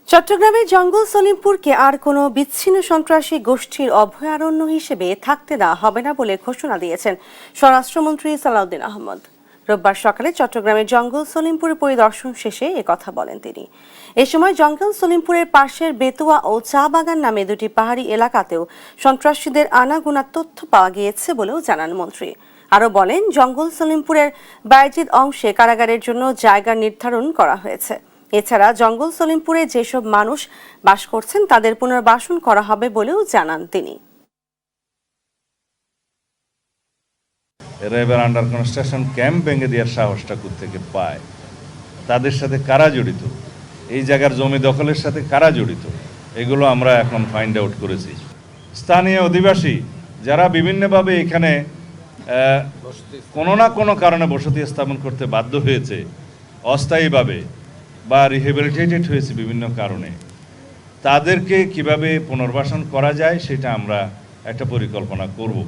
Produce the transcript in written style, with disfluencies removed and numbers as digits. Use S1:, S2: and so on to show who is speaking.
S1: চট্টগ্রামের জঙ্গল সলিমপুরকে আর কোনো বিচ্ছিন্ন সন্ত্রাসী গোষ্ঠীর অভয়ারণ্য হিসেবে থাকতে দেওয়া হবে না বলে ঘোষণা দিয়েছেন স্বরাষ্ট্রমন্ত্রী সালাউদ্দিন আহমদ। রোববার সকালে চট্টগ্রামের জঙ্গল সলিমপুর পরিদর্শন শেষে একথা বলেন তিনি। এ সময় জঙ্গল সলিমপুরের পাশের বেতুয়া ও চা বাগান নামে দুটি পাহাড়ি এলাকাতেও সন্ত্রাসীদের আনাগোনার তথ্য পাওয়া গিয়েছে বলেও জানান মন্ত্রী। আরও বলেন, জঙ্গল সলিমপুরের বায়েজিদ অংশে কারাগারের জন্য জায়গা নির্ধারণ করা হয়েছে। এছাড়া জঙ্গল সলিমপুরে যেসব মানুষ বাস করছেন তাদের পুনর্বাসন করা হবে বলেও জানান তিনি।
S2: এরা এবার আন্ডার কনস্ট্রাকশন ক্যাম্প ভেঙে দেওয়ার সাহসটা কোত্থেকে পায়, তাদের সাথে কারা জড়িত, এই জায়গার জমি দখলের সাথে কারা জড়িত, এগুলো আমরা এখন ফাইন্ড আউট করেছি। স্থানীয় অধিবাসী যারা বিভিন্নভাবে এখানে কোনো না কোনো কারণে বসতি স্থাপন করতে বাধ্য হয়েছে, অস্থায়ীভাবে বা রিহেবিলিটেটেড হয়েছে বিভিন্ন কারণে, তাদেরকে কিভাবে পুনর্বাসন করা যায় সেটা আমরা একটা পরিকল্পনা করব।